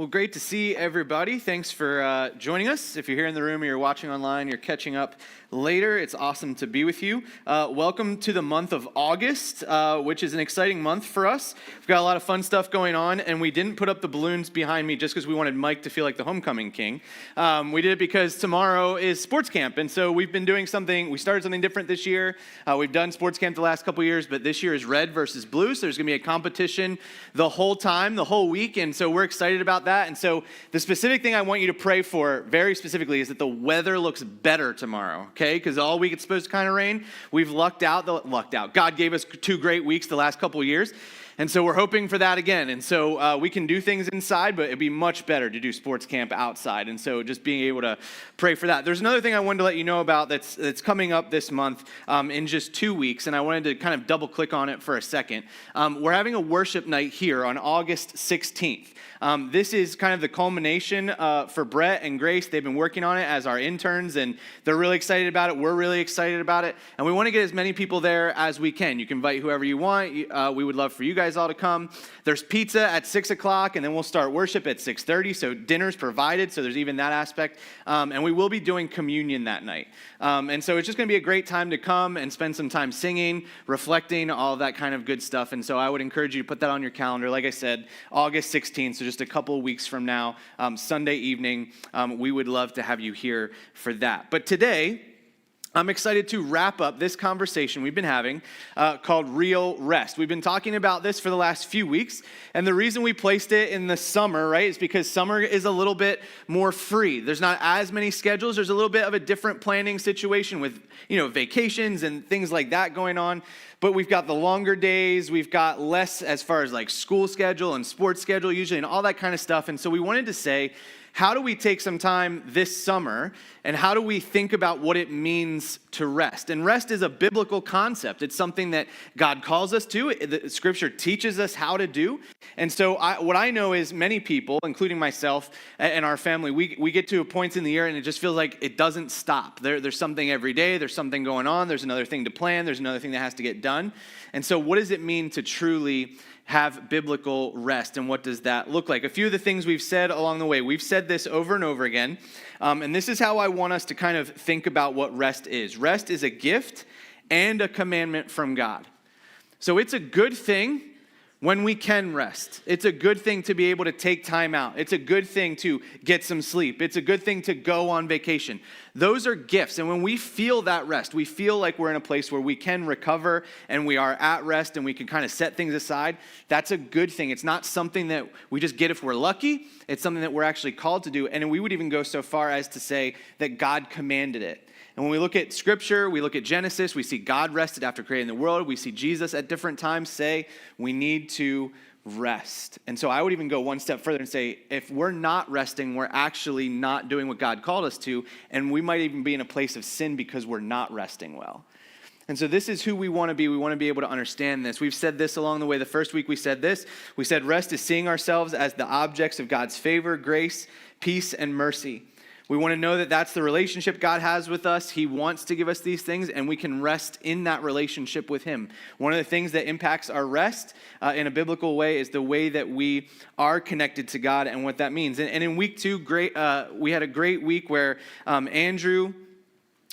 Well, great to see everybody. Thanks for joining us. If you're here in the room or you're watching online, you're catching up later, it's awesome to be with you. Welcome to the month of August, which is an exciting month for us. We've got a lot of fun stuff going on, and we didn't put up the balloons behind me just because we wanted Mike to feel like the homecoming king. We did it because tomorrow is sports camp, and so we've been doing something. We started something different this year. We've done sports camp the last couple years, but this year is red versus blue, so there's going to be a competition the whole time, the whole week, and so we're excited about that. And so the specific thing I want you to pray for, very specifically, is that the weather looks better tomorrow, okay? Because all week it's supposed to kind of rain. We've lucked out. God gave us 2 great weeks the last couple of years. And so we're hoping for that again. And so we can do things inside, but it'd be much better to do sports camp outside. And so just being able to pray for that. There's another thing I wanted to let you know about that's coming up this month in just 2 weeks. And I wanted to kind of double click on it for a second. We're having a worship night here on August 16th. This is kind of the culmination for Brett and Grace. They've been working on it as our interns, and they're really excited about it. We're really excited about it. And we want to get as many people there as we can. You can invite whoever you want. We would love for you guys all to come. There's pizza at 6 o'clock, and then we'll start worship at 6:30. So dinner's provided, so there's even that aspect. And we will be doing communion that night. And so it's just going to be a great time to come and spend some time singing, reflecting, all of that kind of good stuff. And so I would encourage you to put that on your calendar. Like I said, August 16th, so just a couple of weeks from now, Sunday evening, we would love to have you here for that. But today, I'm excited to wrap up this conversation we've been having called Real Rest. We've been talking about this for the last few weeks, and the reason we placed it in the summer, right, is because summer is a little bit more free. There's not as many schedules. There's a little bit of a different planning situation with, vacations and things like that going on. But we've got the longer days. We've got less as far as like school schedule and sports schedule usually and all that kind of stuff. And so we wanted to say, how do we take some time this summer and how do we think about what it means to rest? And rest is a biblical concept. It's something that God calls us to. The Scripture teaches us how to do. And so what I know is many people, including myself and our family, we get to points in the year and it just feels like it doesn't stop. There's something every day. There's something going on. There's another thing to plan. There's another thing that has to get done. And so what does it mean to truly have biblical rest, and what does that look like? A few of the things we've said along the way, we've said this over and over again, and this is how I want us to kind of think about what rest is. Rest is a gift and a commandment from God. So it's a good thing when we can rest. It's a good thing to be able to take time out. It's a good thing to get some sleep. It's a good thing to go on vacation. Those are gifts. And when we feel that rest, we feel like we're in a place where we can recover and we are at rest and we can kind of set things aside. That's a good thing. It's not something that we just get if we're lucky. It's something that we're actually called to do. And we would even go so far as to say that God commanded it. And when we look at Scripture, we look at Genesis, we see God rested after creating the world. We see Jesus at different times say we need to rest. And so I would even go one step further and say, if we're not resting, we're actually not doing what God called us to, and we might even be in a place of sin because we're not resting well. And so this is who we want to be. We want to be able to understand this. We've said this along the way. The first week we said this. We said rest is seeing ourselves as the objects of God's favor, grace, peace, and mercy. We want to know that that's the relationship God has with us. He wants to give us these things, and we can rest in that relationship with Him. One of the things that impacts our rest in a biblical way is the way that we are connected to God and what that means. And in week 2, we had a great week where Andrew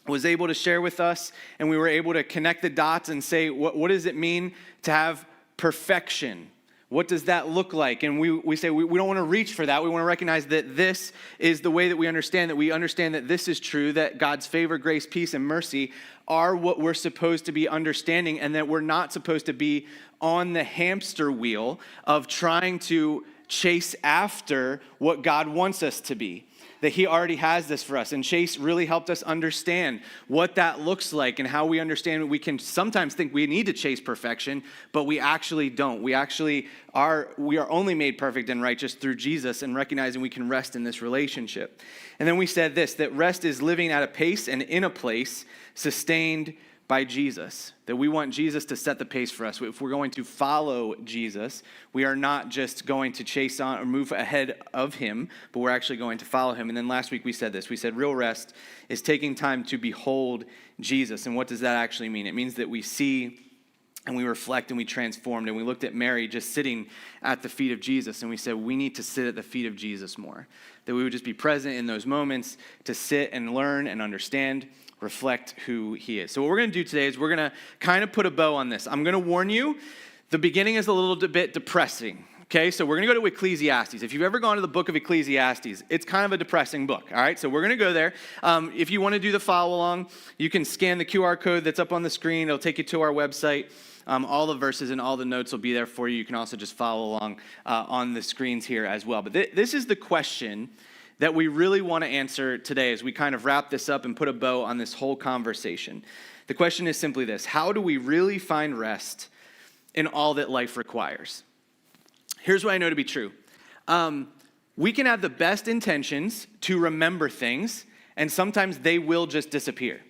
was able to share with us, and we were able to connect the dots and say, what does it mean to have perfection? What does that look like? And we say we don't want to reach for that. We want to recognize that this is the way that we understand that this is true, that God's favor, grace, peace, and mercy are what we're supposed to be understanding, and that we're not supposed to be on the hamster wheel of trying to chase after what God wants us to be. That He already has this for us. And Chase really helped us understand what that looks like and how we understand we can sometimes think we need to chase perfection, but we actually don't. We are only made perfect and righteous through Jesus and recognizing we can rest in this relationship. And then we said this, that rest is living at a pace and in a place sustained by Jesus, that we want Jesus to set the pace for us. If we're going to follow Jesus, we are not just going to chase on or move ahead of Him, but we're actually going to follow Him. And then last week we said this. We said real rest is taking time to behold Jesus. And what does that actually mean? It means that we see and we reflect and we transformed, and we looked at Mary just sitting at the feet of Jesus, and we said, we need to sit at the feet of Jesus more, that we would just be present in those moments to sit and learn and understand, reflect who he is. So what we're going to do today is we're going to kind of put a bow on this. I'm going to warn you, the beginning is a little bit depressing. Okay, so we're going to go to Ecclesiastes. If you've ever gone to the book of Ecclesiastes, it's kind of a depressing book, all right? So we're going to go there. If you want to do the follow along, you can scan the QR code that's up on the screen. It'll take you to our website. All the verses and all the notes will be there for you. You can also just follow along on the screens here as well. But this is the question that we really want to answer today as we kind of wrap this up and put a bow on this whole conversation. The question is simply this: how do we really find rest in all that life requires? Here's what I know to be true. We can have the best intentions to remember things, and sometimes they will just disappear.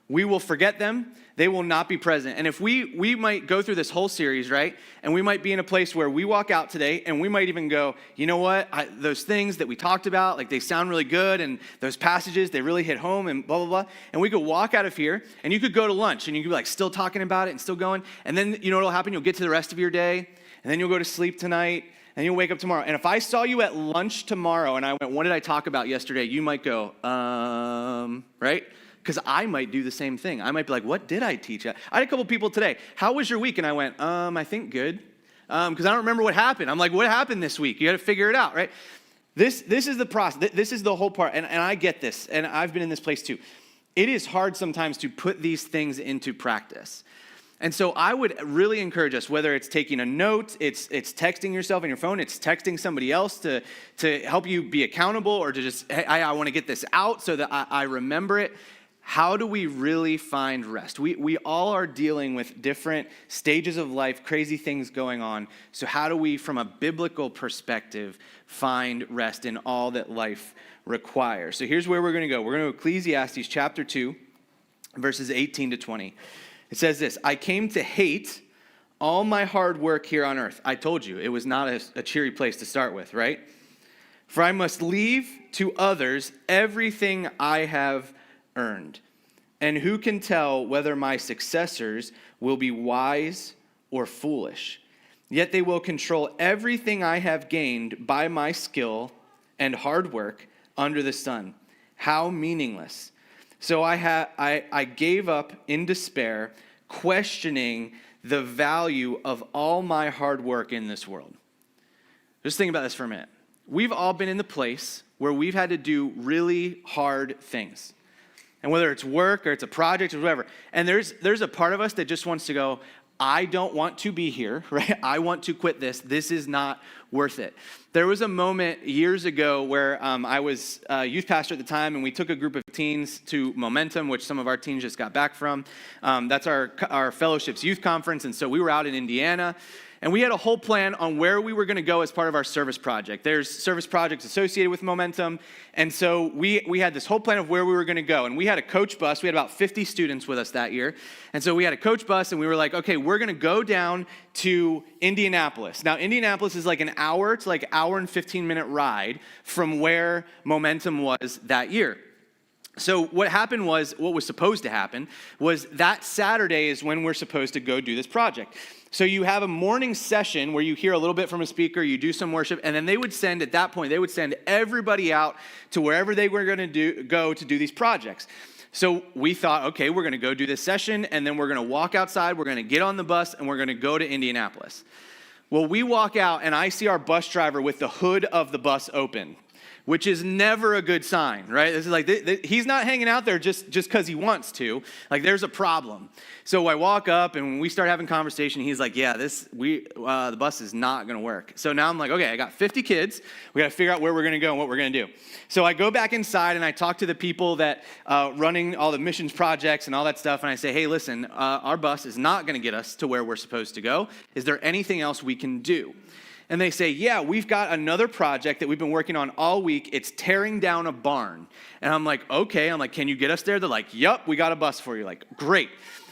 We will forget them. They will not be present. And if we might go through this whole series, right? And we might be in a place where we walk out today and we might even go, you know what? Those things that we talked about, like they sound really good, and those passages, they really hit home and blah, blah, blah. And we could walk out of here and you could go to lunch and you could be like still talking about it and still going. And then you know what'll happen? You'll get to the rest of your day, and then you'll go to sleep tonight, and you'll wake up tomorrow. And if I saw you at lunch tomorrow and I went, what did I talk about yesterday? You might go, right? Because I might do the same thing. I might be like, what did I teach? I had a couple people today. How was your week? And I went, I think good. Because I don't remember what happened. I'm like, what happened this week? You got to figure it out, right? This is the process. This is the whole part. And I get this. And I've been in this place too. It is hard sometimes to put these things into practice. And so I would really encourage us, whether it's taking a note, it's texting yourself on your phone, it's texting somebody else to help you be accountable, or to just, hey, I want to get this out so that I remember it. How do we really find rest? We all are dealing with different stages of life, crazy things going on. So how do we, from a biblical perspective, find rest in all that life requires? So here's where we're going to go. We're going to Ecclesiastes chapter 2, verses 18 to 20. It says this: I came to hate all my hard work here on earth. I told you, it was not a cheery place to start with, right? For I must leave to others everything I have earned. And who can tell whether my successors will be wise or foolish? Yet they will control everything I have gained by my skill and hard work under the sun. How meaningless. So I gave up in despair, questioning the value of all my hard work in this world. Just think about this for a minute. We've all been in the place where we've had to do really hard things. And whether it's work or it's a project or whatever. And there's a part of us that just wants to go, I don't want to be here, right? I want to quit this. This is not worth it. There was a moment years ago where I was a youth pastor at the time, and we took a group of teens to Momentum, which some of our teens just got back from. That's our fellowship's youth conference, and so we were out in Indiana. And we had a whole plan on where we were going to go as part of our service project. There's service projects associated with Momentum. And so we had this whole plan of where we were going to go. And we had a coach bus. We had about 50 students with us that year. And so we had a coach bus, and we were like, okay, we're going to go down to Indianapolis. Now, Indianapolis is like an hour to like hour and 15-minute ride from where Momentum was that year. So what was supposed to happen was that Saturday is when we're supposed to go do this project. So you have a morning session where you hear a little bit from a speaker, you do some worship, and then they would send everybody out to wherever they were going to go to do these projects. So we thought, okay, we're going to go do this session, and then we're going to walk outside, we're going to get on the bus, and we're going to go to Indianapolis. Well, we walk out, and I see our bus driver with the hood of the bus open, which is never a good sign, right? This is like, he's not hanging out there just because he wants to. Like, there's a problem. So I walk up, and when we start having conversation, he's like, yeah, the bus is not going to work. So now I'm like, okay, I got 50 kids. We got to figure out where we're going to go and what we're going to do. So I go back inside, and I talk to the people that running all the missions projects and all that stuff, and I say, hey, listen, our bus is not going to get us to where we're supposed to go. Is there anything else we can do? And they say, yeah, we've got another project that we've been working on all week. It's tearing down a barn. And I'm like, okay. I'm like, can you get us there? They're like, yep, we got a bus for you. Like, great.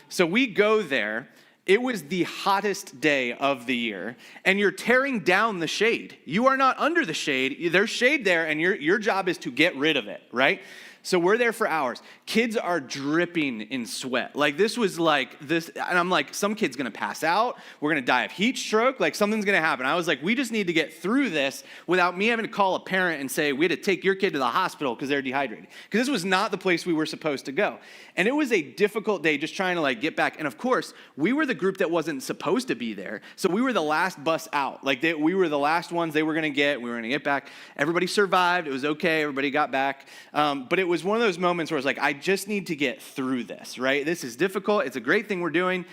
So we go there. It was the hottest day of the year. And you're tearing down the shade. You are not under the shade. There's shade there, and your job is to get rid of it, right? So we're there for hours. Kids are dripping in sweat. Like this was like this, and I'm like, some kid's gonna pass out. We're gonna die of heat stroke. Like something's gonna happen. I was like, we just need to get through this without me having to call a parent and say, we had to take your kid to the hospital because they're dehydrated. Because this was not the place we were supposed to go. And it was a difficult day just trying to like get back. And of course, we were the group that wasn't supposed to be there. So we were the last bus out. Like we were the last ones they were gonna get. We were gonna get back. Everybody survived. It was okay. Everybody got back. But it was one of those moments where I was like, I just need to get through this, right? This is difficult. It's a great thing we're doing,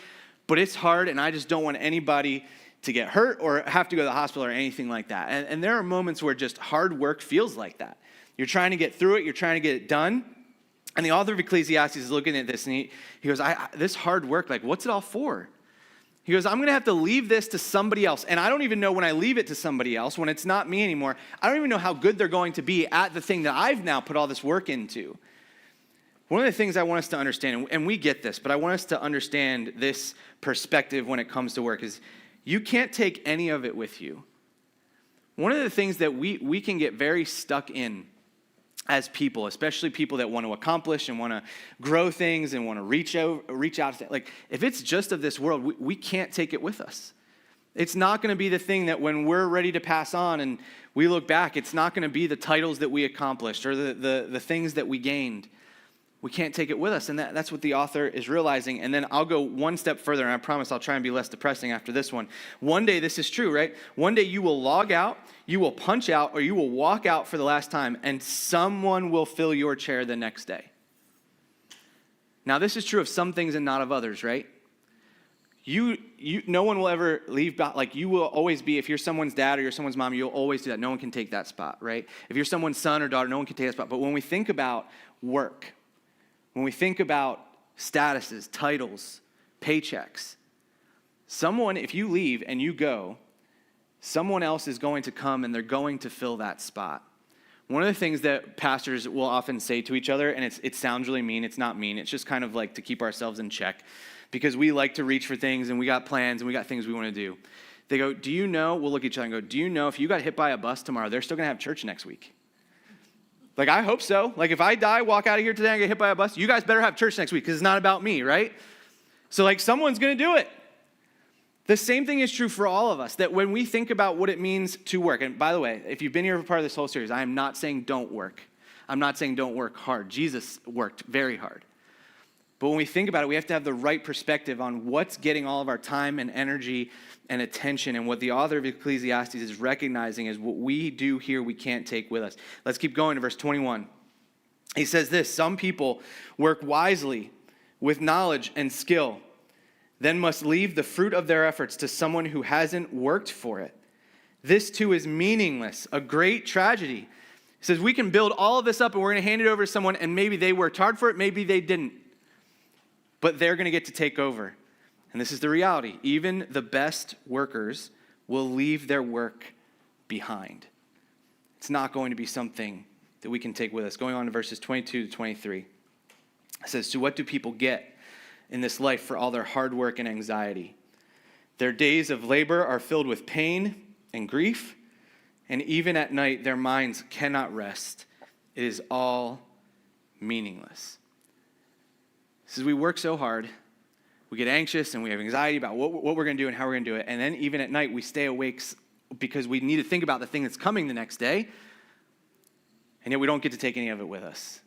but it's hard, and I just don't want anybody to get hurt or have to go to the hospital or anything like that. And there are moments where just hard work feels like that. You're trying to get through it. You're trying to get it done. And the author of Ecclesiastes is looking at this, and he goes, this hard work, like, what's it all for? He goes, I'm going to have to leave this to somebody else. And I don't even know when I leave it to somebody else, when it's not me anymore, I don't even know how good they're going to be at the thing that I've now put all this work into. One of the things I want us to understand, and we get this, but I want us to understand this perspective when it comes to work, is you can't take any of it with you. One of the things that we can get very stuck in as people, especially people that want to accomplish and want to grow things and want to reach out to, like, if it's just of this world, we can't take it with us. It's not going to be the thing that when we're ready to pass on and we look back, it's not going to be the titles that we accomplished or the things that we gained. We can't take it with us, and that's what the author is realizing. And then I'll go one step further, and I promise I'll try and be less depressing after this one. One day, this is true, right? One day you will log out, you will punch out, or you will walk out for the last time, and someone will fill your chair the next day. Now, this is true of some things and not of others, right? No one will ever leave, like you will always be, if you're someone's dad or you're someone's mom, you'll always do that. No one can take that spot, right? If you're someone's son or daughter, no one can take that spot. But when we think about work, when we think about statuses, titles, paychecks, someone, if you leave and you go, someone else is going to come and they're going to fill that spot. One of the things that pastors will often say to each other, and it sounds really mean, it's not mean, it's just kind of like to keep ourselves in check, because we like to reach for things and we got plans and we got things we want to do. They go, do you know, we'll look at each other and go, do you know if you got hit by a bus tomorrow, they're still going to have church next week? Like, I hope so. Like, if I die, walk out of here today and get hit by a bus, you guys better have church next week because it's not about me, right? So, like, someone's going to do it. The same thing is true for all of us, that when we think about what it means to work, and by the way, if you've been here for part of this whole series, I am not saying don't work. I'm not saying don't work hard. Jesus worked very hard. But when we think about it, we have to have the right perspective on what's getting all of our time and energy and attention, and what the author of Ecclesiastes is recognizing is what we do here we can't take with us. Let's keep going to verse 21. He says this, some people work wisely with knowledge and skill, then must leave the fruit of their efforts to someone who hasn't worked for it. This too is meaningless, a great tragedy. He says we can build all of this up and we're going to hand it over to someone, and maybe they worked hard for it, maybe they didn't. But they're going to get to take over. And this is the reality. Even the best workers will leave their work behind. It's not going to be something that we can take with us. Going on to verses 22 to 23. It says, so what do people get in this life for all their hard work and anxiety? Their days of labor are filled with pain and grief, and even at night their minds cannot rest. It is all meaningless. It says we work so hard, we get anxious and we have anxiety about what we're going to do and how we're going to do it. And then even at night, we stay awake because we need to think about the thing that's coming the next day. And yet we don't get to take any of it with us.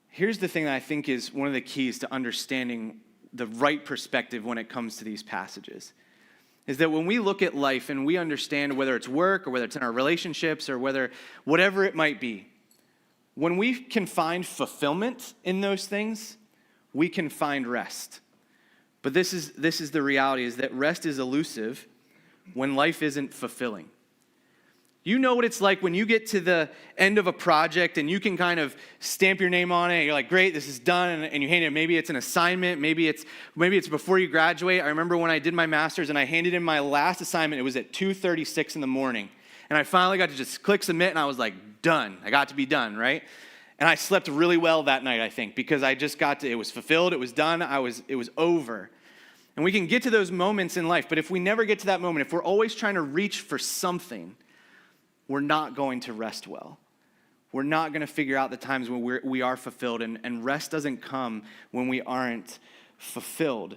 Here's the thing that I think is one of the keys to understanding the right perspective when it comes to these passages. Is that when we look at life and we understand whether it's work or whether it's in our relationships or whatever it might be, when we can find fulfillment in those things, we can find rest. But this is the reality, is that rest is elusive when life isn't fulfilling. You know what it's like when you get to the end of a project and you can kind of stamp your name on it and you're like, great, this is done, and you hand it. Maybe it's an assignment, maybe it's before you graduate. I remember when I did my master's and I handed in my last assignment, it was at 2:36 in the morning. And I finally got to just click submit and I was like, done. I got to be done, right? And I slept really well that night, I think, because I just it was fulfilled, it was done, it was over. And we can get to those moments in life, but if we never get to that moment, if we're always trying to reach for something, we're not going to rest well. we're not going to figure out the times when we are fulfilled, and rest doesn't come when we aren't fulfilled.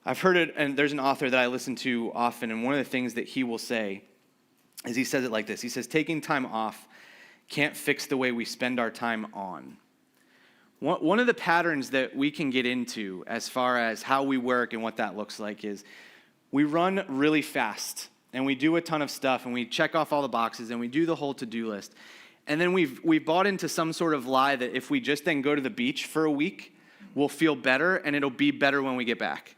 I've heard it, and there's an author that I listen to often, and one of the things that he will say is he says it like this. He says, taking time off can't fix the way we spend our time on. One of the patterns that we can get into as far as how we work and what that looks like is we run really fast, and we do a ton of stuff, and we check off all the boxes, and we do the whole to-do list. And then we've bought into some sort of lie that if we just then go to the beach for a week, we'll feel better, and it'll be better when we get back.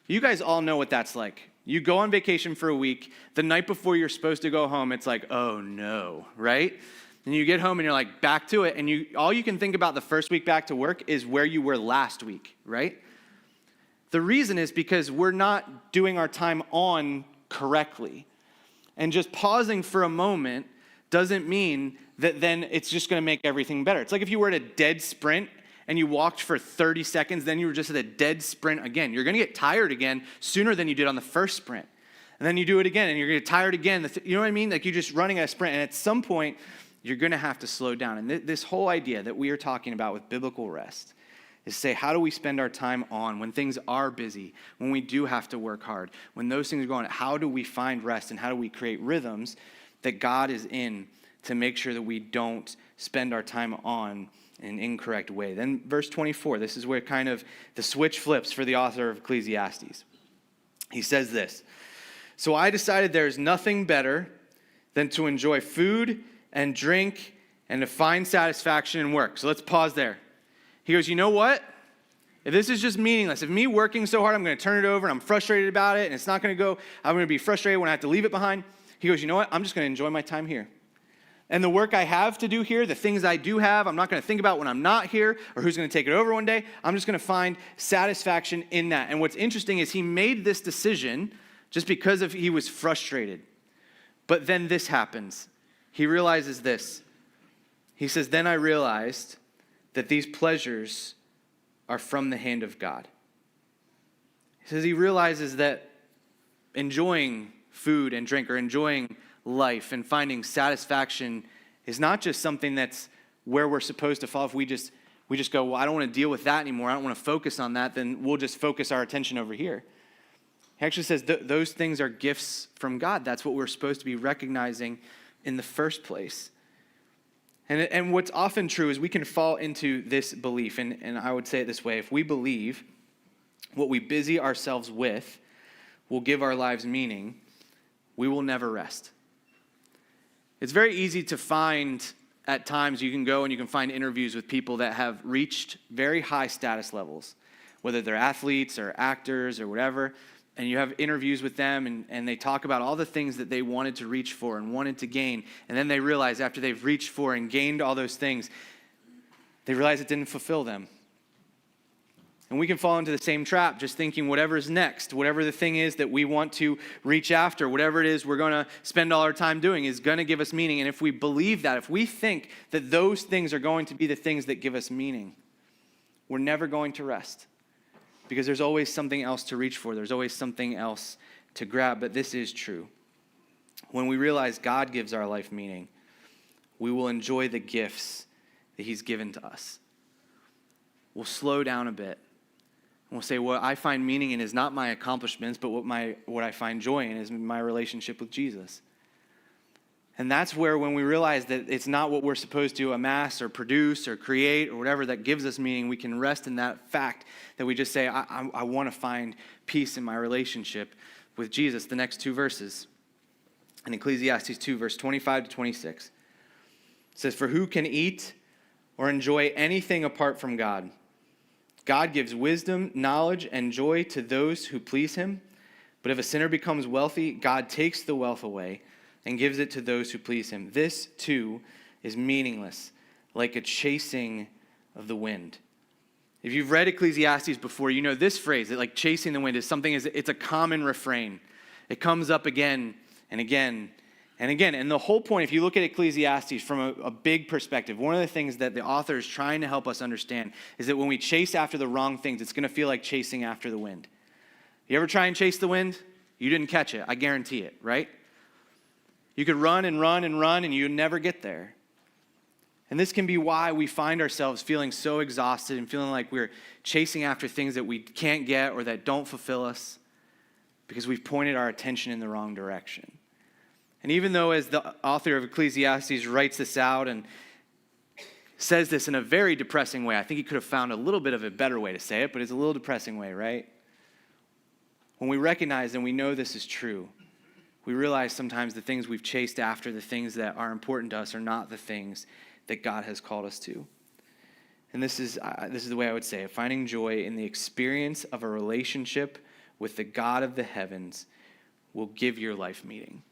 You guys all know what that's like. You go on vacation for a week. The night before you're supposed to go home, it's like, oh no, right? And you get home and you're like, back to it. And all you can think about the first week back to work is where you were last week, right? The reason is because we're not doing our time on correctly. And just pausing for a moment doesn't mean that then it's just going to make everything better. It's like if you were at a dead sprint and you walked for 30 seconds, then you were just at a dead sprint again. You're going to get tired again sooner than you did on the first sprint. And then you do it again, and you're going to get tired again. You know what I mean? Like you're just running at a sprint, and at some point, you're going to have to slow down. And this whole idea that we are talking about with biblical rest is say, how do we spend our time on when things are busy, when we do have to work hard, when those things are going on? How do we find rest, and how do we create rhythms that God is in to make sure that we don't spend our time on in an incorrect way? Then verse 24, this is where kind of the switch flips for the author of Ecclesiastes. He says this, so I decided there's nothing better than to enjoy food and drink and to find satisfaction in work. So let's pause there. He goes, you know what? If this is just meaningless, if me working so hard, I'm going to turn it over and I'm frustrated about it and it's not going to go, I'm going to be frustrated when I have to leave it behind. He goes, you know what? I'm just going to enjoy my time here. And the work I have to do here, the things I do have, I'm not going to think about when I'm not here or who's going to take it over one day. I'm just going to find satisfaction in that. And what's interesting is he made this decision just because he was frustrated. But then this happens. He realizes this. He says, then I realized that these pleasures are from the hand of God. He says he realizes that enjoying food and drink or enjoying life and finding satisfaction is not just something that's where we're supposed to fall. If we just go, well, I don't want to deal with that anymore, I don't want to focus on that, then we'll just focus our attention over here. He actually says those things are gifts from God. That's what we're supposed to be recognizing in the first place. And what's often true is we can fall into this belief, and I would say it this way: if we believe what we busy ourselves with will give our lives meaning, we will never rest. It's very easy to find, at times you can go and you can find interviews with people that have reached very high status levels, whether they're athletes or actors or whatever, and you have interviews with them and they talk about all the things that they wanted to reach for and wanted to gain, and then they realize after they've reached for and gained all those things, they realize it didn't fulfill them. And we can fall into the same trap, just thinking whatever's next, whatever the thing is that we want to reach after, whatever it is we're going to spend all our time doing is going to give us meaning. And if we believe that, if we think that those things are going to be the things that give us meaning, we're never going to rest. Because there's always something else to reach for. There's always something else to grab. But this is true. When we realize God gives our life meaning, we will enjoy the gifts that he's given to us. We'll slow down a bit. And we'll say, what I find meaning in is not my accomplishments, but what I find joy in is my relationship with Jesus. And that's where when we realize that it's not what we're supposed to amass or produce or create or whatever that gives us meaning, we can rest in that fact that we just say, I want to find peace in my relationship with Jesus. The next two verses in Ecclesiastes 2, verse 25 to 26. It says, for who can eat or enjoy anything apart from God? God gives wisdom, knowledge, and joy to those who please him. But if a sinner becomes wealthy, God takes the wealth away and gives it to those who please him. This, too, is meaningless, like a chasing of the wind. If you've read Ecclesiastes before, you know this phrase, that like chasing the wind is something, it's a common refrain. It comes up again and again and again. And the whole point, if you look at Ecclesiastes from a big perspective, one of the things that the author is trying to help us understand is that when we chase after the wrong things, it's going to feel like chasing after the wind. You ever try and chase the wind? You didn't catch it. I guarantee it, right? You could run and run and run and you'd never get there. And this can be why we find ourselves feeling so exhausted and feeling like we're chasing after things that we can't get or that don't fulfill us because we've pointed our attention in the wrong direction. And even though, as the author of Ecclesiastes writes this out and says this in a very depressing way, I think he could have found a little bit of a better way to say it, but it's a little depressing way, right? When we recognize and we know this is true, we realize sometimes the things we've chased after, the things that are important to us, are not the things that God has called us to. And this is the way I would say it: finding joy in the experience of a relationship with the God of the heavens will give your life meaning.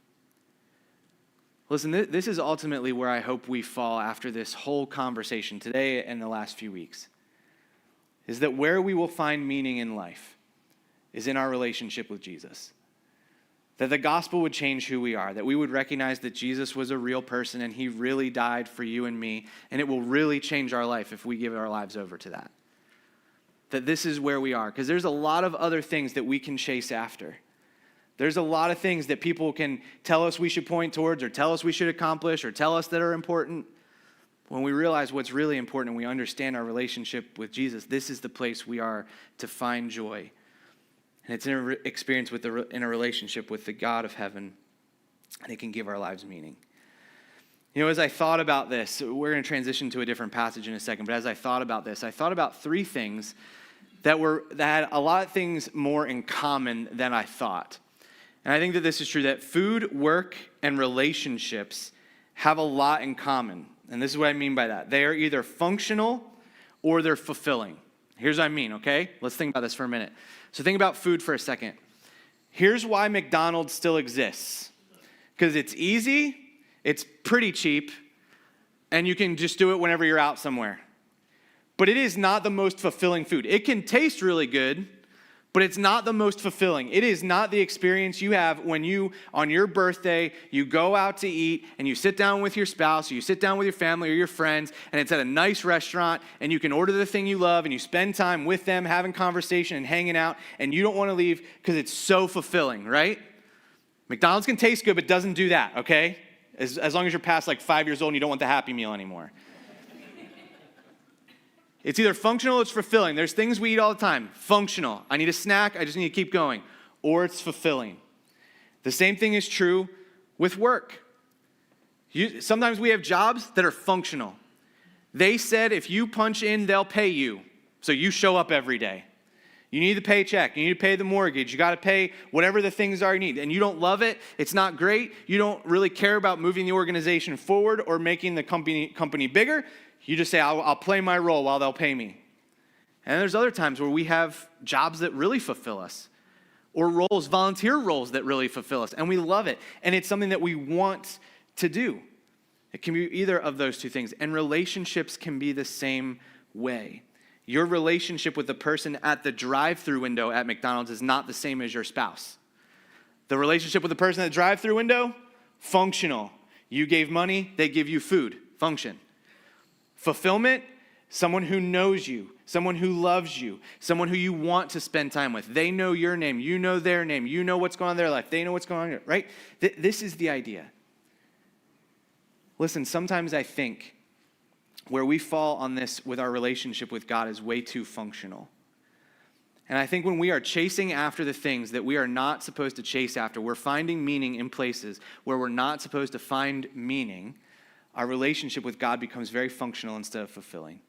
Listen, this is ultimately where I hope we fall after this whole conversation today and the last few weeks, is that where we will find meaning in life is in our relationship with Jesus. That the gospel would change who we are, that we would recognize that Jesus was a real person and he really died for you and me, and it will really change our life if we give our lives over to that. That this is where we are, because there's a lot of other things that we can chase after. There's a lot of things that people can tell us we should point towards or tell us we should accomplish or tell us that are important. When we realize what's really important and we understand our relationship with Jesus, this is the place we are to find joy. And it's in an experience in a relationship with the God of heaven, and it can give our lives meaning. You know, as I thought about this, we're going to transition to a different passage in a second, but as I thought about this, I thought about three things that had a lot of things more in common than I thought. And I think that this is true, that food, work, and relationships have a lot in common. And this is what I mean by that. They are either functional or they're fulfilling. Here's what I mean, okay? Let's think about this for a minute. So think about food for a second. Here's why McDonald's still exists. Because it's easy, it's pretty cheap, and you can just do it whenever you're out somewhere. But it is not the most fulfilling food. It can taste really good, but it's not the most fulfilling. It is not the experience you have when you, on your birthday, you go out to eat and you sit down with your spouse or you sit down with your family or your friends and it's at a nice restaurant and you can order the thing you love and you spend time with them having conversation and hanging out and you don't want to leave because it's so fulfilling, right? McDonald's can taste good, but doesn't do that, okay? As long as you're past like 5 years old and you don't want the Happy Meal anymore. It's either functional or it's fulfilling. There's things we eat all the time. Functional. I need a snack. I just need to keep going. Or it's fulfilling. The same thing is true with work. Sometimes we have jobs that are functional. They said if you punch in, they'll pay you. So you show up every day. You need the paycheck. You need to pay the mortgage. You got to pay whatever the things are you need. And you don't love it. It's not great. You don't really care about moving the organization forward or making the company bigger. You just say, I'll play my role while they'll pay me. And there's other times where we have jobs that really fulfill us, or roles, volunteer roles that really fulfill us, and we love it. And it's something that we want to do. It can be either of those two things. And relationships can be the same way. Your relationship with the person at the drive-through window at McDonald's is not the same as your spouse. The relationship with the person at the drive-through window, functional. You gave money, they give you food, function. Fulfillment, someone who knows you, someone who loves you, someone who you want to spend time with. They know your name, you know their name, you know what's going on in their life, they know what's going on in your life, right? This is the idea. Listen, sometimes I think where we fall on this with our relationship with God is way too functional. And I think when we are chasing after the things that we are not supposed to chase after, we're finding meaning in places where we're not supposed to find meaning. Our relationship with God becomes very functional instead of fulfilling.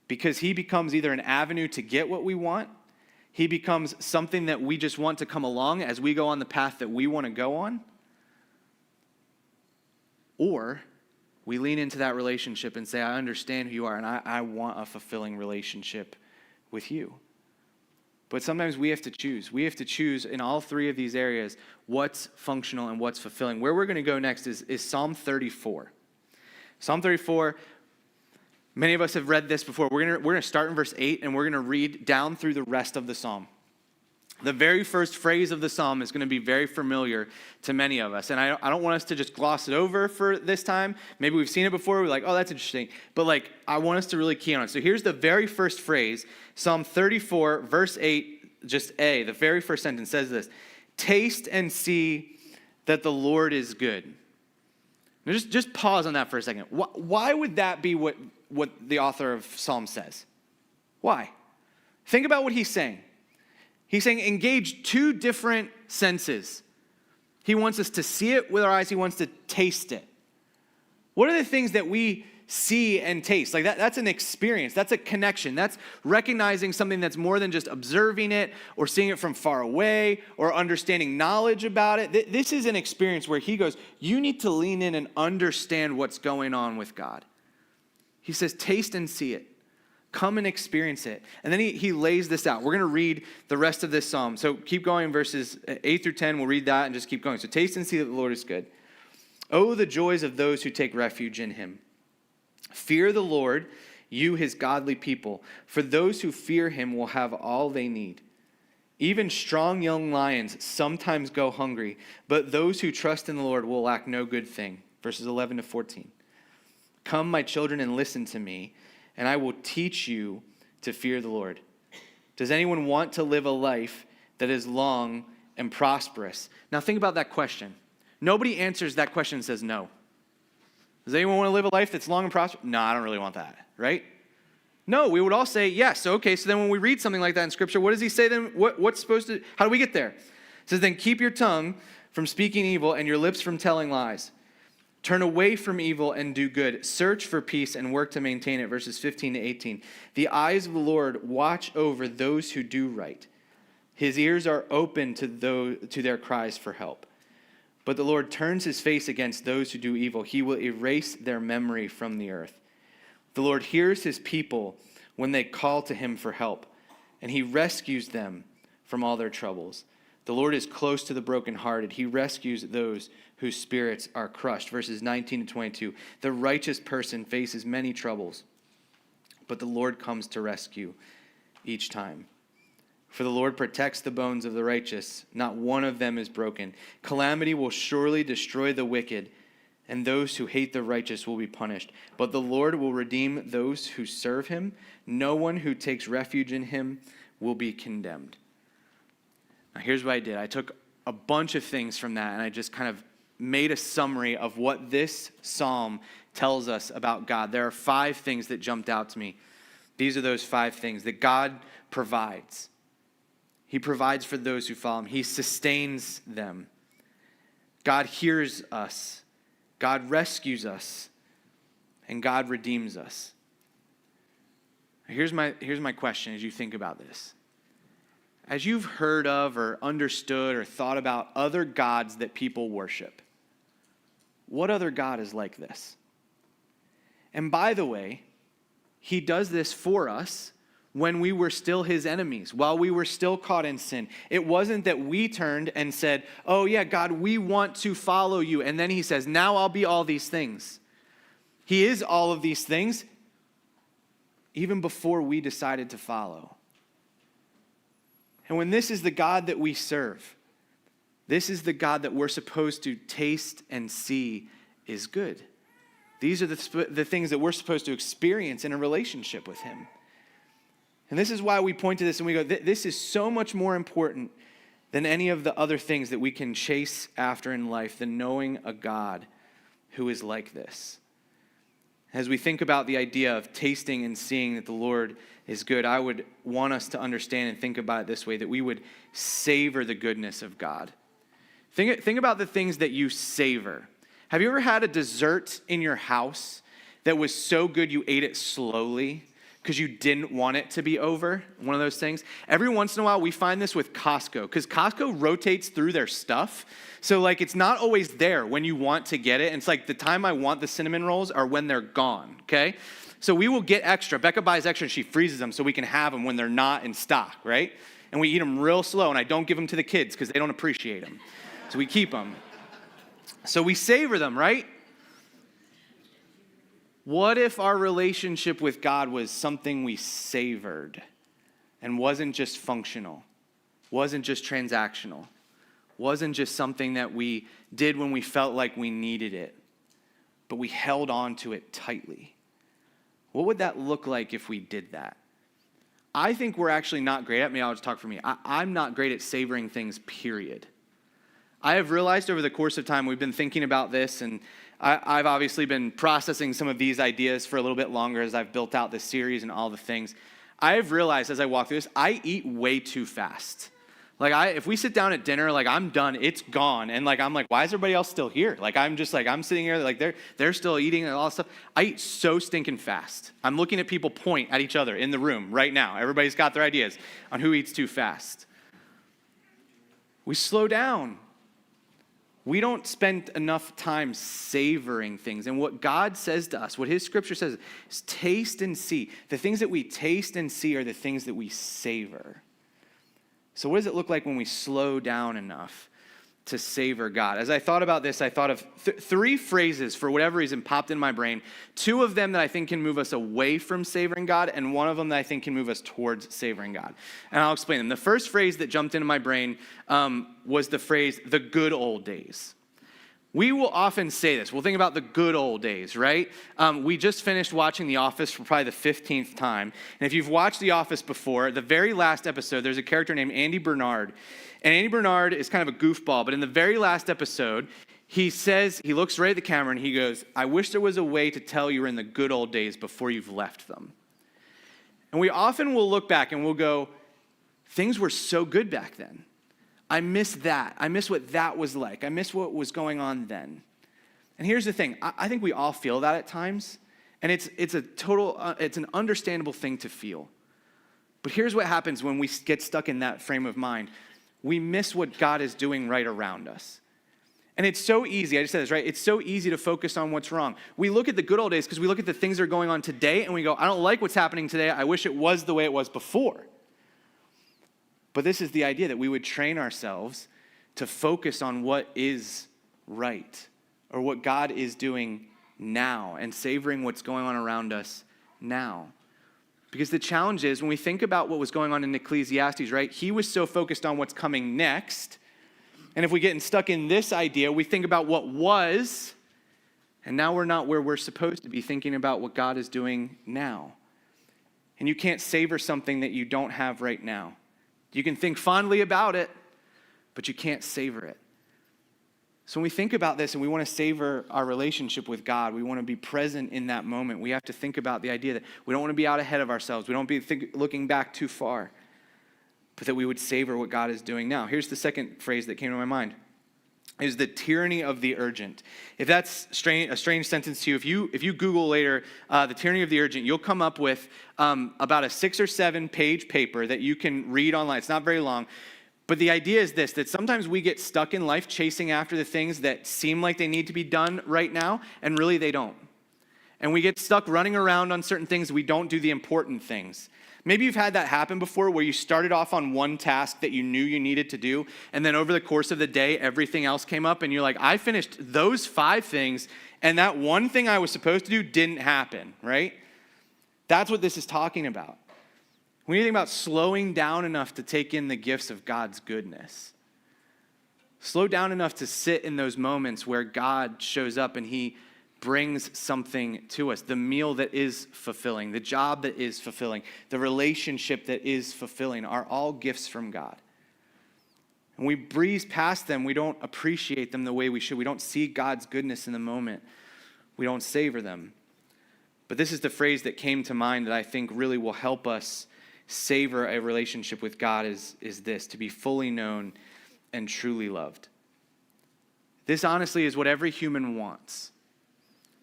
Because he becomes either an avenue to get what we want, he becomes something that we just want to come along as we go on the path that we want to go on, or we lean into that relationship and say, I understand who you are, and I want a fulfilling relationship with you. But sometimes we have to choose. We have to choose in all three of these areas what's functional and what's fulfilling. Where we're going to go next is Psalm 34. Psalm 34, many of us have read this before. We're going to start in verse 8, and we're going to read down through the rest of the psalm. The very first phrase of the psalm is going to be very familiar to many of us. And I don't want us to just gloss it over for this time. Maybe we've seen it before. We're like, oh, that's interesting. But I want us to really key on it. So here's the very first phrase, Psalm 34, verse 8, just A. The very first sentence says this: taste and see that the Lord is good. Now just pause on that for a second. Why would that be what the author of Psalm says? Why? Think about what he's saying. He's saying engage two different senses. He wants us to see it with our eyes. He wants to taste it. What are the things that we see and taste? Like that's an experience. That's a connection. That's recognizing something that's more than just observing it or seeing it from far away or understanding knowledge about it. This is an experience where he goes, you need to lean in and understand what's going on with God. He says, taste and see it. Come and experience it. And then he lays this out. We're going to read the rest of this psalm. So keep going, verses 8 through 10. We'll read that and just keep going. So taste and see that the Lord is good. Oh, the joys of those who take refuge in him. Fear the Lord, you his godly people, for those who fear him will have all they need. Even strong young lions sometimes go hungry, but those who trust in the Lord will lack no good thing. Verses 11 to 14. Come, my children, and listen to me, and I will teach you to fear the Lord. Does anyone want to live a life that is long and prosperous? Now think about that question. Nobody answers that question and says no. Does anyone want to live a life that's long and prosperous? No, I don't really want that, right? No, we would all say yes. Okay, so then when we read something like that in Scripture, what does he say then? What's supposed to, how do we get there? It says, then keep your tongue from speaking evil and your lips from telling lies. Turn away from evil and do good. Search for peace and work to maintain it. Verses 15 to 18. The eyes of the Lord watch over those who do right. His ears are open to their cries for help. But the Lord turns his face against those who do evil. He will erase their memory from the earth. The Lord hears his people when they call to him for help, and he rescues them from all their troubles. The Lord is close to the brokenhearted. He rescues those whose spirits are crushed. Verses 19 to 22. The righteous person faces many troubles, but the Lord comes to rescue each time. For the Lord protects the bones of the righteous. Not one of them is broken. Calamity will surely destroy the wicked, and those who hate the righteous will be punished. But the Lord will redeem those who serve him. No one who takes refuge in him will be condemned. Now here's what I did. I took a bunch of things from that, and I just kind of made a summary of what this psalm tells us about God. There are 5 things that jumped out to me. These are those 5 things that God provides. He provides for those who follow him. He sustains them. God hears us. God rescues us. And God redeems us. Here's my question as you think about this. As you've heard of or understood or thought about other gods that people worship, what other God is like this? And by the way, he does this for us when we were still his enemies, while we were still caught in sin. It wasn't that we turned and said, oh yeah, God, we want to follow you. And then he says, now I'll be all these things. He is all of these things even before we decided to follow. And when this is the God that we serve, this is the God that we're supposed to taste and see is good. These are the things that we're supposed to experience in a relationship with him. And this is why we point to this and we go, this is so much more important than any of the other things that we can chase after in life, than knowing a God who is like this. As we think about the idea of tasting and seeing that the Lord is good, I would want us to understand and think about it this way, that we would savor the goodness of God. Think about the things that you savor. Have you ever had a dessert in your house that was so good you ate it slowly because you didn't want it to be over? One of those things. Every once in a while, we find this with Costco, because Costco rotates through their stuff. So like, it's not always there when you want to get it. And it's like the time I want the cinnamon rolls are when they're gone, okay? So we will get extra. Becca buys extra and she freezes them so we can have them when they're not in stock, right? And we eat them real slow, and I don't give them to the kids because they don't appreciate them. So we keep them. So we savor them, right? What if our relationship with God was something we savored and wasn't just functional, wasn't just transactional, wasn't just something that we did when we felt like we needed it, but we held on to it tightly? What would that look like if we did that? I think we're actually not great at, I'll just talk for me. I'm not great at savoring things, period. I have realized over the course of time, we've been thinking about this, and I've obviously been processing some of these ideas for a little bit longer as I've built out this series and all the things. I've realized as I walk through this, I eat way too fast. If we sit down at dinner, I'm done, it's gone. And I'm like, why is everybody else still here? I'm sitting here, they're still eating and all that stuff. I eat so stinking fast. I'm looking at people point at each other in the room right now. Everybody's got their ideas on who eats too fast. We slow down. We don't spend enough time savoring things. And what God says to us, what his scripture says, is taste and see. The things that we taste and see are the things that we savor. So what does it look like when we slow down enough to savor God? As I thought about this, I thought of three phrases, for whatever reason, popped in my brain. Two of them that I think can move us away from savoring God, and one of them that I think can move us towards savoring God. And I'll explain them. The first phrase that jumped into my brain was the phrase, the good old days. We will often say this. We'll think about the good old days, right? We just finished watching The Office for probably the 15th time. And if you've watched The Office before, the very last episode, there's a character named Andy Bernard. And Andy Bernard is kind of a goofball. But in the very last episode, he looks right at the camera and he goes, I wish there was a way to tell you were in the good old days before you've left them. And we often will look back and we'll go, things were so good back then. I miss that. I miss what that was like. I miss what was going on then. And here's the thing. I think we all feel that at times. And it's an understandable thing to feel. But here's what happens when we get stuck in that frame of mind. We miss what God is doing right around us. And it's so easy. I just said this, right? It's so easy to focus on what's wrong. We look at the good old days because we look at the things that are going on today and we go, I don't like what's happening today. I wish it was the way it was before. But this is the idea that we would train ourselves to focus on what is right or what God is doing now and savoring what's going on around us now. Because the challenge is when we think about what was going on in Ecclesiastes, right? He was so focused on what's coming next. And if we get stuck in this idea, we think about what was, and now we're not where we're supposed to be thinking about what God is doing now. And you can't savor something that you don't have right now. You can think fondly about it, but you can't savor it. So when we think about this and we want to savor our relationship with God, we want to be present in that moment. We have to think about the idea that we don't want to be out ahead of ourselves. We don't want to be looking back too far, but that we would savor what God is doing now. Here's the second phrase that came to my mind. Is the tyranny of the urgent. If that's a strange sentence to you, if you Google later the tyranny of the urgent, you'll come up with about a 6 or 7 page paper that you can read online. It's not very long. But the idea is this, that sometimes we get stuck in life chasing after the things that seem like they need to be done right now, and really they don't. And we get stuck running around on certain things, we don't do the important things. Maybe you've had that happen before where you started off on one task that you knew you needed to do, and then over the course of the day, everything else came up, and you're like, I finished those 5 things, and that one thing I was supposed to do didn't happen, right? That's what this is talking about. When you think about slowing down enough to take in the gifts of God's goodness, slow down enough to sit in those moments where God shows up and he brings something to us. The meal that is fulfilling, the job that is fulfilling, the relationship that is fulfilling are all gifts from God. And we breeze past them. We don't appreciate them the way we should. We don't see God's goodness in the moment. We don't savor them. But this is the phrase that came to mind that I think really will help us savor a relationship with God is this, to be fully known and truly loved. This honestly is what every human wants.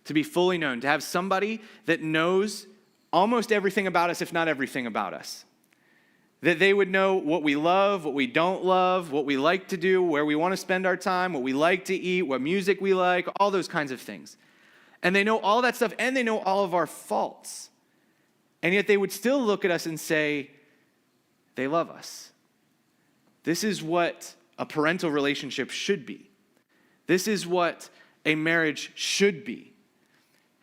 To be fully known, to have somebody that knows almost everything about us, if not everything about us. That they would know what we love, what we don't love, what we like to do, where we want to spend our time, what we like to eat, what music we like, all those kinds of things. And they know all that stuff, and they know all of our faults. And yet they would still look at us and say, they love us. This is what a parental relationship should be. This is what a marriage should be.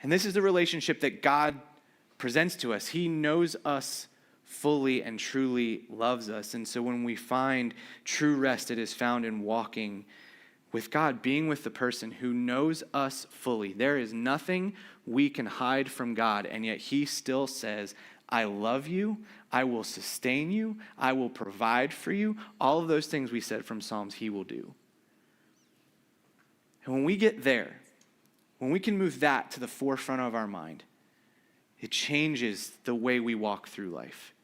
And this is the relationship that God presents to us. He knows us fully and truly loves us. And so when we find true rest, it is found in walking with God, being with the person who knows us fully. There is nothing we can hide from God, and yet he still says, I love you, I will sustain you, I will provide for you. All of those things we said from Psalms, he will do. And when we get there, when we can move that to the forefront of our mind, it changes the way we walk through life.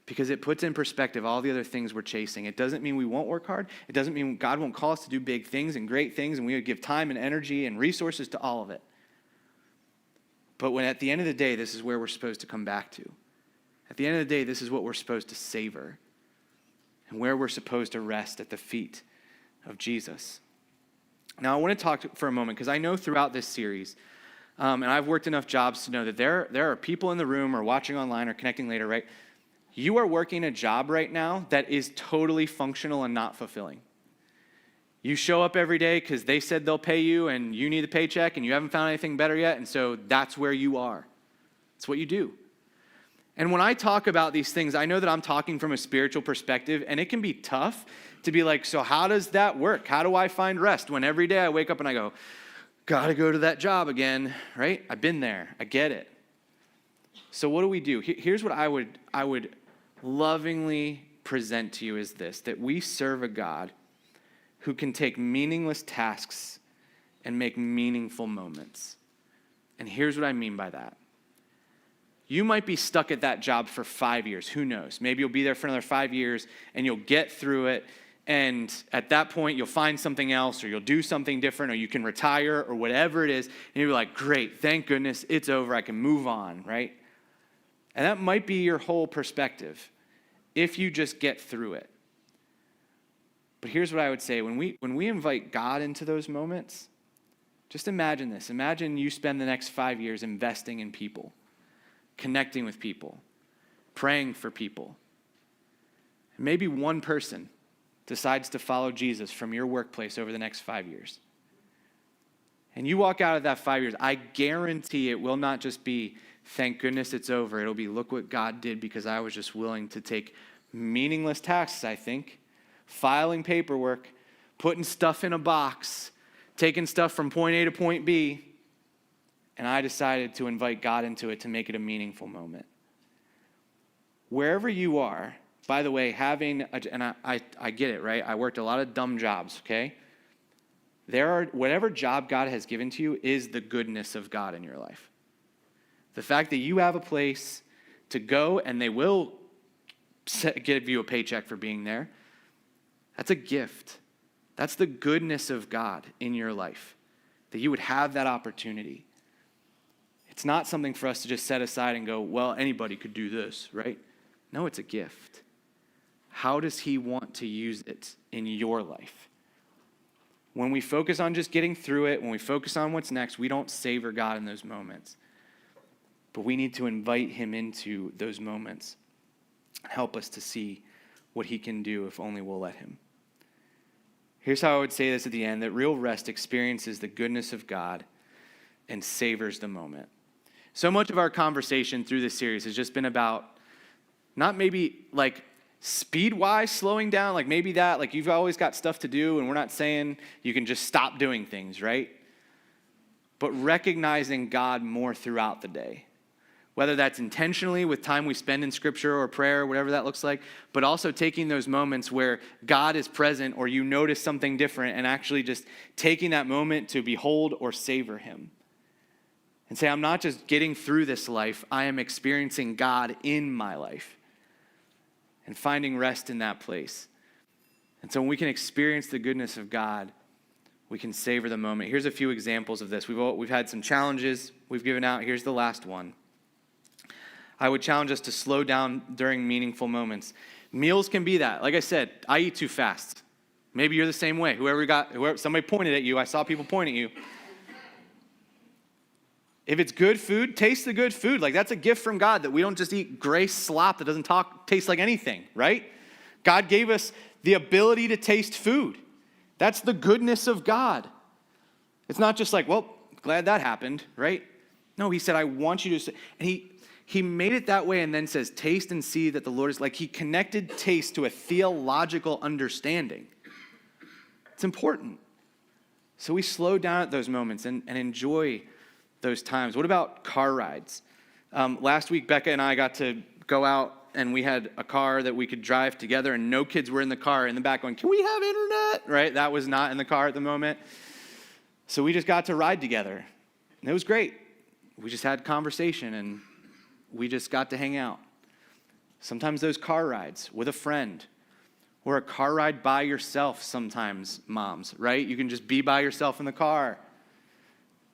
Because it puts in perspective all the other things we're chasing. It doesn't mean we won't work hard. It doesn't mean God won't call us to do big things and great things, and we would give time and energy and resources to all of it. But when at the end of the day, this is where we're supposed to come back to. At the end of the day, this is what we're supposed to savor and where we're supposed to rest at the feet of Jesus. Now, I want to talk for a moment because I know throughout this series, and I've worked enough jobs to know that there are people in the room or watching online or connecting later, right? You are working a job right now that is totally functional and not fulfilling. You show up every day because they said they'll pay you and you need a paycheck and you haven't found anything better yet, and so that's where you are. It's what you do. And when I talk about these things, I know that I'm talking from a spiritual perspective, and it can be tough to be like, so how does that work? How do I find rest when every day I wake up and I go, gotta go to that job again, right? I've been there. I get it. So what do? Here's what I would lovingly present to you is this, that we serve a God who can take meaningless tasks and make meaningful moments. And here's what I mean by that. You might be stuck at that job for 5 years. Who knows? Maybe you'll be there for another 5 years and you'll get through it. And at that point, you'll find something else, or you'll do something different, or you can retire, or whatever it is. And you're like, great, thank goodness, it's over. I can move on, right? And that might be your whole perspective if you just get through it. But here's what I would say. When we invite God into those moments, just imagine this. Imagine you spend the next 5 years investing in people, connecting with people, praying for people. And maybe one person decides to follow Jesus from your workplace over the next 5 years. And you walk out of that 5 years, I guarantee it will not just be, thank goodness it's over. It'll be, look what God did because I was just willing to take meaningless tasks, I think, filing paperwork, putting stuff in a box, taking stuff from point A to point B, and I decided to invite God into it to make it a meaningful moment. Wherever you are, by the way, and I get it, right? I worked a lot of dumb jobs, okay? Whatever job God has given to you is the goodness of God in your life. The fact that you have a place to go and they will give you a paycheck for being there, that's a gift. That's the goodness of God in your life, that you would have that opportunity. It's not something for us to just set aside and go, well, anybody could do this, right? No, it's a gift. How does he want to use it in your life? When we focus on just getting through it, when we focus on what's next, we don't savor God in those moments. But we need to invite him into those moments. Help us to see what he can do if only we'll let him. Here's how I would say this at the end, that real rest experiences the goodness of God and savors the moment. So much of our conversation through this series has just been about not maybe like speed-wise slowing down, like maybe that, like you've always got stuff to do and we're not saying you can just stop doing things, right? But recognizing God more throughout the day. Whether that's intentionally with time we spend in scripture or prayer, whatever that looks like, but also taking those moments where God is present or you notice something different and actually just taking that moment to behold or savor him. And say, I'm not just getting through this life, I am experiencing God in my life and finding rest in that place. And so when we can experience the goodness of God, we can savor the moment. Here's a few examples of this. We've had some challenges we've given out. Here's the last one. I would challenge us to slow down during meaningful moments. Meals can be that. Like I said, I eat too fast. Maybe you're the same way. Somebody pointed at you. I saw people point at you. If it's good food, taste the good food. Like that's a gift from God that we don't just eat gray slop that doesn't taste like anything, right? God gave us the ability to taste food. That's the goodness of God. It's not just like, well, glad that happened, right? No, he said, I want you to, and he made it that way and then says, taste and see that the Lord is, like he connected taste to a theological understanding. It's important. So we slow down at those moments and enjoy those times. What about car rides? Last week, Becca and I got to go out and we had a car that we could drive together and no kids were in the car in the back going, can we have internet? Right? That was not in the car at the moment. So we just got to ride together, and it was great. We just had conversation, and we just got to hang out. Sometimes those car rides with a friend, or a car ride by yourself sometimes, moms, right? You can just be by yourself in the car.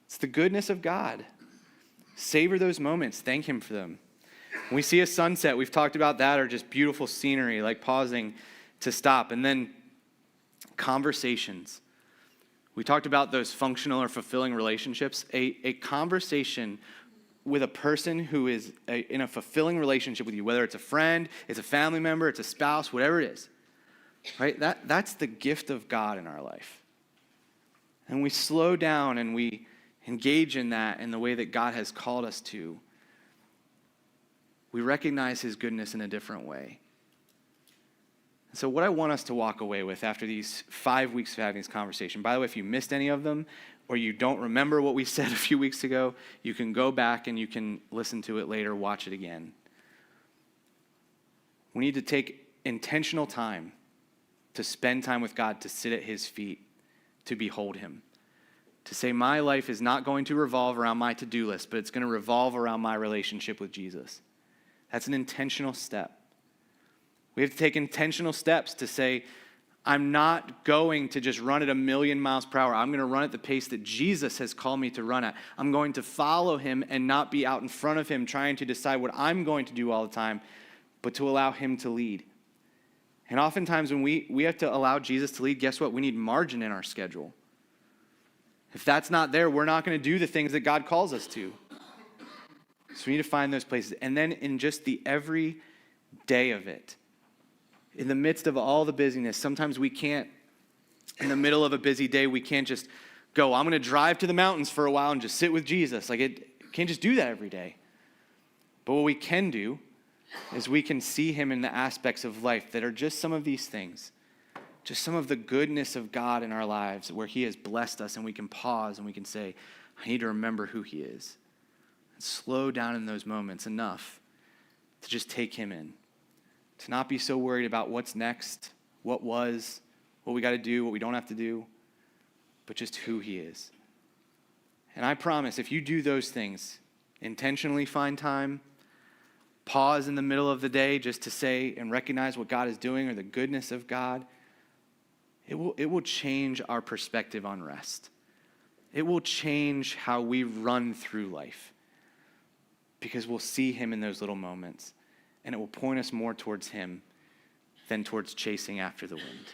It's the goodness of God. Savor those moments. Thank him for them. When we see a sunset, we've talked about that, or just beautiful scenery, like pausing to stop. And then conversations. We talked about those functional or fulfilling relationships. A conversation with a person who is in a fulfilling relationship with you, whether it's a friend, it's a family member, it's a spouse, whatever it is, right? That's the gift of God in our life. And we slow down and we engage in that in the way that God has called us to. We recognize his goodness in a different way. So what I want us to walk away with after these 5 weeks of having this conversation, by the way, if you missed any of them or you don't remember what we said a few weeks ago, you can go back and you can listen to it later, watch it again. We need to take intentional time to spend time with God, to sit at his feet, to behold him, to say my life is not going to revolve around my to-do list, but it's going to revolve around my relationship with Jesus. That's an intentional step. We have to take intentional steps to say, I'm not going to just run at 1,000,000 miles per hour. I'm going to run at the pace that Jesus has called me to run at. I'm going to follow him and not be out in front of him trying to decide what I'm going to do all the time, but to allow him to lead. And oftentimes when we have to allow Jesus to lead, guess what? We need margin in our schedule. If that's not there, we're not going to do the things that God calls us to. So we need to find those places. And then in just the every day of it, in the midst of all the busyness, sometimes we can't, in the middle of a busy day, we can't just go, I'm going to drive to the mountains for a while and just sit with Jesus. Can't just do that every day. But what we can do is we can see him in the aspects of life that are just some of these things, just some of the goodness of God in our lives where he has blessed us, and we can pause and we can say, I need to remember who he is. And slow down in those moments enough to just take him in. To not be so worried about what's next, what we got to do, what we don't have to do, but just who he is. And I promise, if you do those things, intentionally find time, pause in the middle of the day just to say and recognize what God is doing or the goodness of God, it will change our perspective on rest. It will change how we run through life because we'll see him in those little moments. And it will point us more towards him than towards chasing after the wind.